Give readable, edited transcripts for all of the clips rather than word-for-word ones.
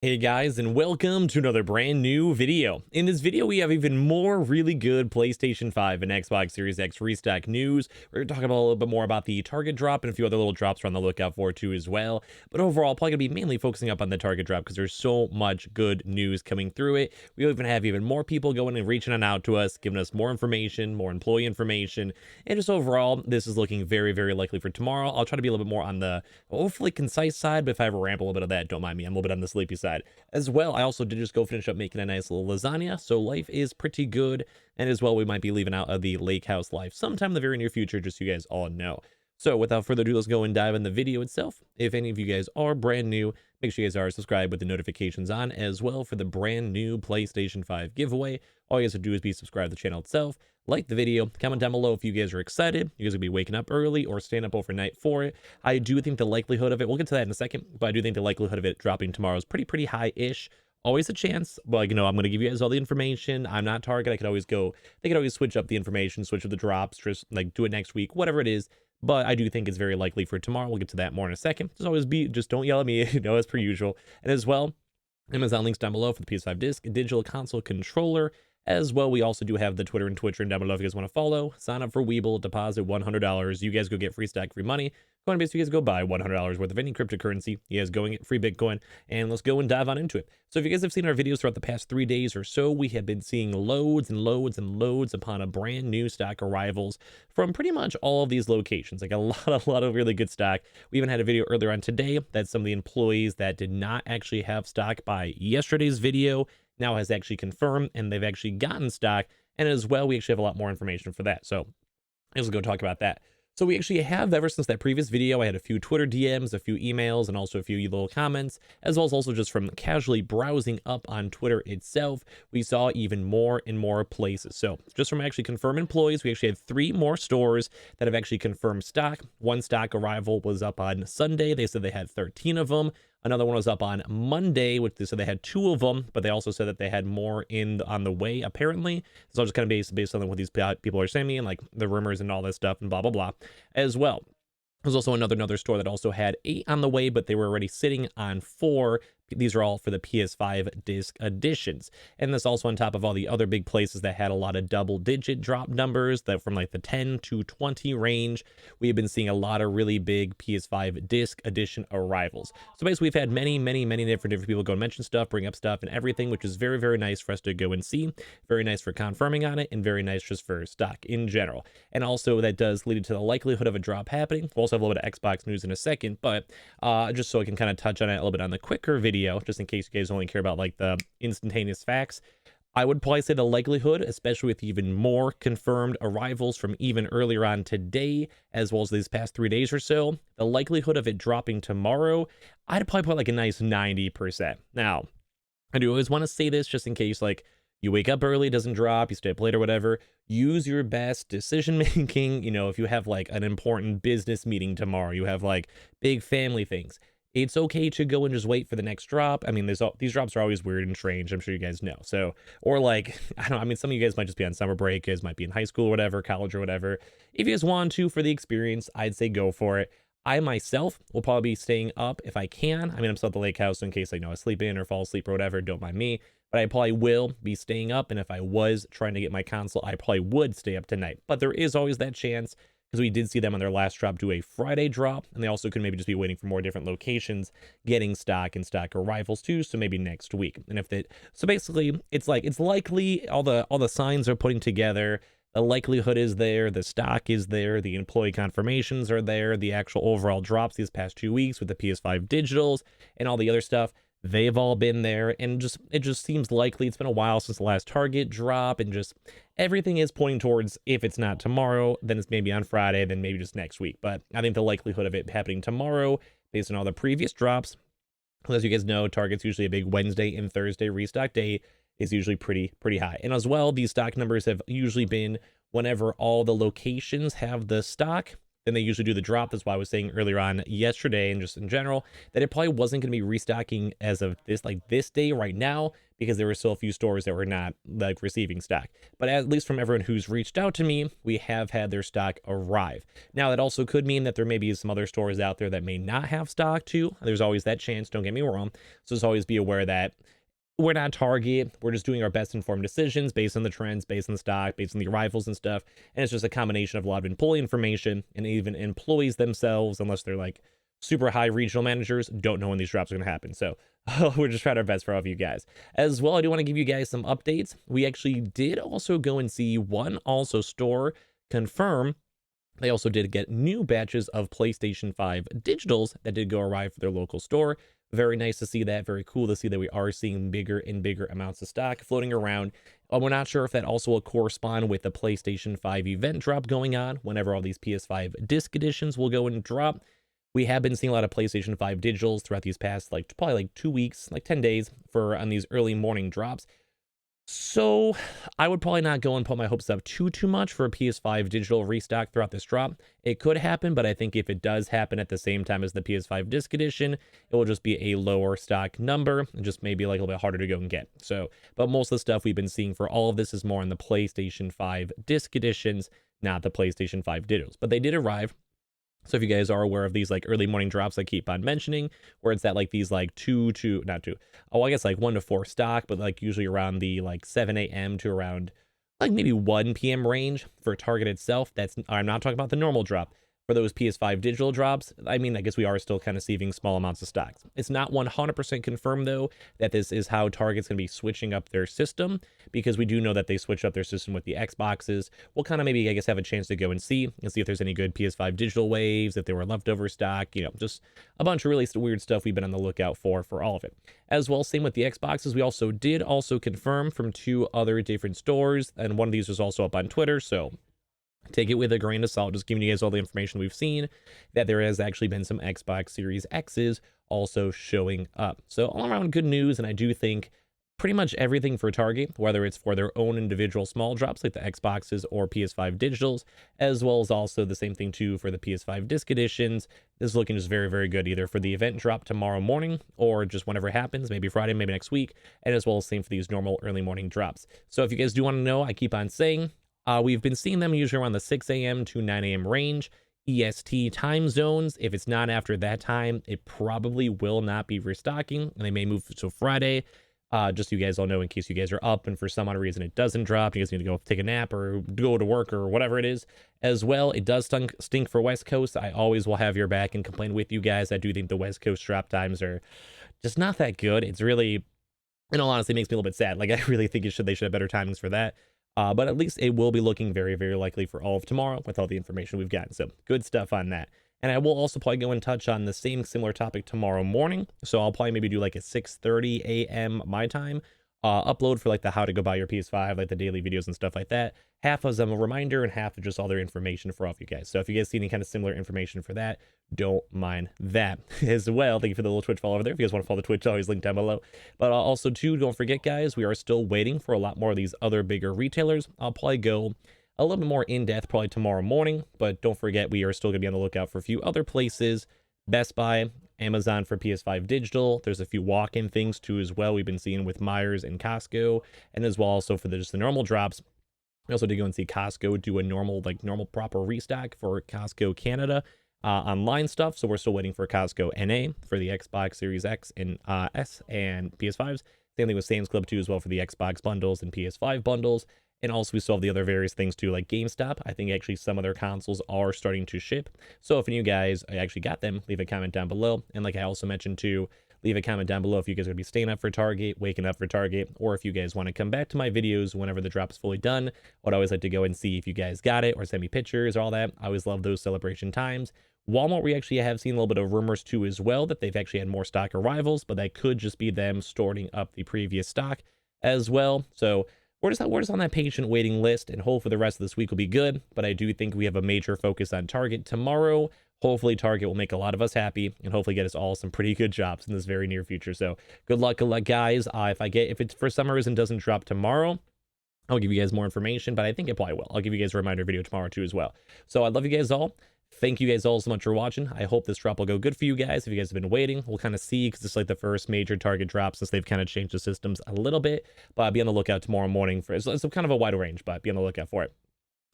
Hey guys, and welcome to another brand new video. In this video, we have even more really good PlayStation 5 and Xbox Series X restock news. We're talking about a little bit more about the Target drop and a few other little drops we're on the lookout for too as well. But overall, probably gonna be mainly focusing up on the Target drop because there's so much good news coming through it. We even have even more people going and reaching on out to us, giving us more information, more employee information, and just overall, this is looking very, very likely for tomorrow. I'll try to be a little bit more on the hopefully concise side, but if I ever ramble a little bit of that, don't mind me. I'm a little bit on the sleepy side. As well, I also did just go finish up making a nice little lasagna, so life is pretty good. And as well, we might be leaving out of the lake house life sometime in the very near future, just so you guys all know. So without further ado, let's go and dive in the video itself. If any of you guys are brand new, make sure you guys are subscribed with the notifications on as well for the brand new PlayStation 5 giveaway. All you guys have to do is be subscribed to the channel itself, like the video, comment down below if you guys are excited. You guys will be waking up early or staying up overnight for it. I do think the likelihood of it, we'll get to that in a second, but I do think the likelihood of it dropping tomorrow is pretty high-ish. Always a chance, but like, I'm going to give you guys all the information. I'm not Target. I could always go, they could always switch up the information, switch up the drops, just like do it next week, whatever it is. But I do think it's very likely for tomorrow. We'll get to that more in a second. Just don't yell at me, as per usual. And as well, Amazon links down below for the PS5 disc, digital console controller. As well, we also do have the Twitter and Twitch down below if you guys want to follow. Sign up for Weeble, deposit $100. You guys go get free stack, free money. Coinbase, you guys go buy $100 worth of any cryptocurrency. You guys go and get free Bitcoin. And let's go and dive on into it. So if you guys have seen our videos throughout the past 3 days or so, we have been seeing loads and loads and loads upon a brand new stock arrivals from pretty much all of these locations. Like a lot of really good stock. We even had a video earlier on today that some of the employees that did not actually have stock by yesterday's video now has actually confirmed, and they've actually gotten stock. And as well, we actually have a lot more information for that. So let's go talk about that. So we actually have, ever since that previous video, I had a few Twitter DMs, a few emails, and also a few little comments, as well as also just from casually browsing up on Twitter itself, we saw even more and more places. So just from actually confirmed employees, we actually had 3 more stores that have actually confirmed stock. One stock arrival was up on Sunday. They said they had 13 of them. Another one was up on Monday, which they said they had 2 of them, but they also said that they had more on the way, apparently. So I'll just kind of based on what these people are saying me and like the rumors and all this stuff and blah, blah, blah as well. There's also another store that also had 8 on the way, but they were already sitting on 4. These are all for the PS5 disc editions. And this also on top of all the other big places that had a lot of double-digit drop numbers that from like the 10 to 20 range. We have been seeing a lot of really big PS5 disc edition arrivals. So basically, we've had many different people go and mention stuff, bring up stuff and everything, which is very nice for us to go and see. Very nice for confirming on it, and very nice just for stock in general. And also that does lead to the likelihood of a drop happening. We'll also have a little bit of Xbox news in a second, but just so I can kind of touch on it a little bit on the quicker video, just in case you guys only care about like the instantaneous facts, I would probably say the likelihood, especially with even more confirmed arrivals from even earlier on today, as well as these past 3 days or so, the likelihood of it dropping tomorrow, I'd probably put like a nice 90%. Now, I do always want to say this just in case like you wake up early, it doesn't drop, you stay up late or whatever, use your best decision making. If you have like an important business meeting tomorrow, you have like big family things, it's okay to go and just wait for the next drop. I mean, these drops are always weird and strange. I'm sure you guys know. So, or like, I don't know. I mean, some of you guys might just be on summer break. You guys might be in high school or whatever, college or whatever. If you guys want to for the experience, I'd say go for it. I myself will probably be staying up if I can. I mean, I'm still at the lake house, so in case I sleep in or fall asleep or whatever, don't mind me. But I probably will be staying up. And if I was trying to get my console, I probably would stay up tonight. But there is always that chance, because we did see them on their last drop do a Friday drop, and they also could maybe just be waiting for more different locations getting stock and stock arrivals too, so maybe next week. And so basically it's likely all the signs are putting together, the likelihood is there, the stock is there, the employee confirmations are there, the actual overall drops these past 2 weeks with the PS5 digitals and all the other stuff, they've all been there, and it just seems likely. It's been a while since the last Target drop, and just everything is pointing towards, if it's not tomorrow, then it's maybe on Friday, then maybe just next week. But I think the likelihood of it happening tomorrow, based on all the previous drops, as you guys know, Target's usually a big Wednesday and Thursday restock day, is usually pretty high. And as well, these stock numbers have usually been whenever all the locations have the stock, than they usually do the drop. That's why I was saying earlier on yesterday and just in general that it probably wasn't going to be restocking as of this day right now, because there were still a few stores that were not like receiving stock. But at least from everyone who's reached out to me, we have had their stock arrive. Now, that also could mean that there may be some other stores out there that may not have stock too. There's always that chance, don't get me wrong. So just always be aware that we're not Target. We're just doing our best informed decisions based on the trends, based on the stock, based on the arrivals and stuff. And it's just a combination of a lot of employee information, and even employees themselves, unless they're like super high regional managers, don't know when these drops are going to happen. So we're just trying our best for all of you guys. As well, I do want to give you guys some updates. We actually did also go and see one also store confirm they also did get new batches of PlayStation 5 digitals that did go arrive for their local store. Very nice to see that. Very cool to see that we are seeing bigger and bigger amounts of stock floating around. We're not sure if that also will correspond with the PlayStation 5 event drop going on whenever all these PS5 disc editions will go and drop. We have been seeing a lot of PlayStation 5 digitals throughout these past probably like 2 weeks, like 10 days on these early morning drops. So I would probably not go and put my hopes up too much for a PS5 digital restock throughout this drop. It could happen, but I think if it does happen at the same time as the PS5 disc edition, it will just be a lower stock number and just maybe like a little bit harder to go and get. So, but most of the stuff we've been seeing for all of this is more on the PlayStation 5 disc editions, not the PlayStation 5 digitals. But they did arrive. So if you guys are aware of these like early morning drops I keep on mentioning, where it's that like these like 1 to 4 stock, but like usually around the like 7 a.m. to around like maybe 1 p.m. range for Target itself. I'm not talking about the normal drop. For those PS5 digital drops, I mean, I guess we are still kind of receiving small amounts of stocks. It's not 100% confirmed, though, that this is how Target's going to be switching up their system, because we do know that they switch up their system with the Xboxes. We'll kind of maybe, I guess, have a chance to go and see if there's any good PS5 digital waves, if there were leftover stock, just a bunch of really weird stuff we've been on the lookout for all of it. As well, same with the Xboxes, we also did confirm from 2 other different stores, and one of these was also up on Twitter, so take it with a grain of salt, just giving you guys all the information we've seen, that there has actually been some Xbox Series X's also showing up. So all around good news, and I do think pretty much everything for Target, whether it's for their own individual small drops like the Xboxes or PS5 digitals, as well as also the same thing too for the PS5 disc editions, is looking just very, very good, either for the event drop tomorrow morning or just whenever it happens, maybe Friday, maybe next week, and as well as same for these normal early morning drops. So if you guys do want to know, I keep on saying, we've been seeing them usually around the 6 a.m. to 9 a.m. range, EST time zones. If it's not after that time, it probably will not be restocking, and they may move to Friday. Just so you guys all know, in case you guys are up and for some odd reason it doesn't drop, you guys need to go take a nap or go to work or whatever it is. As well, it does stink for West Coast. I always will have your back and complain with you guys. I do think the West Coast drop times are just not that good. It's really, in all honesty, it makes me a little bit sad. Like, I really think they should have better timings for that. But at least it will be looking very, very likely for all of tomorrow with all the information we've gotten. So good stuff on that. And I will also probably go and touch on the similar topic tomorrow morning. So I'll probably maybe do like a 6:30 a.m. my time upload for like the how to go buy your PS5, like the daily videos and stuff like that. Half of them a reminder and half of just all their information for all of you guys. So if you guys see any kind of similar information for that, don't mind that as well. Thank you for the little Twitch follow over there. If you guys want to follow the Twitch, always link down below. But also too, don't forget guys, we are still waiting for a lot more of these other bigger retailers. I'll probably go a little bit more in depth probably tomorrow morning, but don't forget we are still going to be on the lookout for a few other places. Best Buy, Amazon for PS5 digital. There's a few walk-in things too as well we've been seeing with Myers and Costco, and as well also for just the normal drops. We also did go and see Costco do a normal proper restock for Costco Canada online stuff. So we're still waiting for Costco NA for the Xbox Series X and S and PS5s. Same thing with Sam's Club too as well for the Xbox bundles and PS5 bundles. And also we still have the other various things too, like GameStop. I think actually some of their consoles are starting to ship. So if any of you guys actually got them, leave a comment down below. And like I also mentioned too, leave a comment down below if you guys are going to be staying up for Target, waking up for Target, or if you guys want to come back to my videos whenever the drop is fully done. I'd always like to go and see if you guys got it or send me pictures, all that. I always love those celebration times. Walmart, we actually have seen a little bit of rumors too as well that they've actually had more stock arrivals, but that could just be them storing up the previous stock as well. So we're just on that patient waiting list, and hopefully the rest of this week will be good. But I do think we have a major focus on Target tomorrow. Hopefully Target will make a lot of us happy and hopefully get us all some pretty good jobs in this very near future. So good luck guys. If it for some reason doesn't drop tomorrow, I'll give you guys more information, but I think it probably will. I'll give you guys a reminder video tomorrow too as well. So I love you guys all. Thank you guys all so much for watching. I hope this drop will go good for you guys. If you guys have been waiting, we'll kind of see, because it's like the first major target drop since they've kind of changed the systems a little bit. But be on the lookout tomorrow morning for it's kind of a wide range, but be on the lookout for it.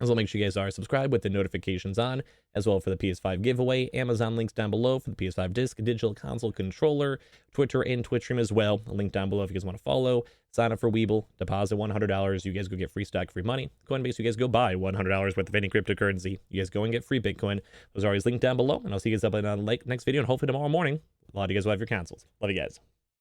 As well, make sure you guys are subscribed with the notifications on, as well for the PS5 giveaway. Amazon links down below for the PS5 disc, digital console controller, Twitter and Twitch stream as well. A link down below if you guys want to follow. Sign up for Weeble, deposit $100. You guys go get free stock, free money. Coinbase, you guys go buy $100 worth of any cryptocurrency. You guys go and get free Bitcoin. Those are always linked down below, and I'll see you guys up in the next video, and hopefully tomorrow morning, a lot of you guys will have your consoles. Love you guys.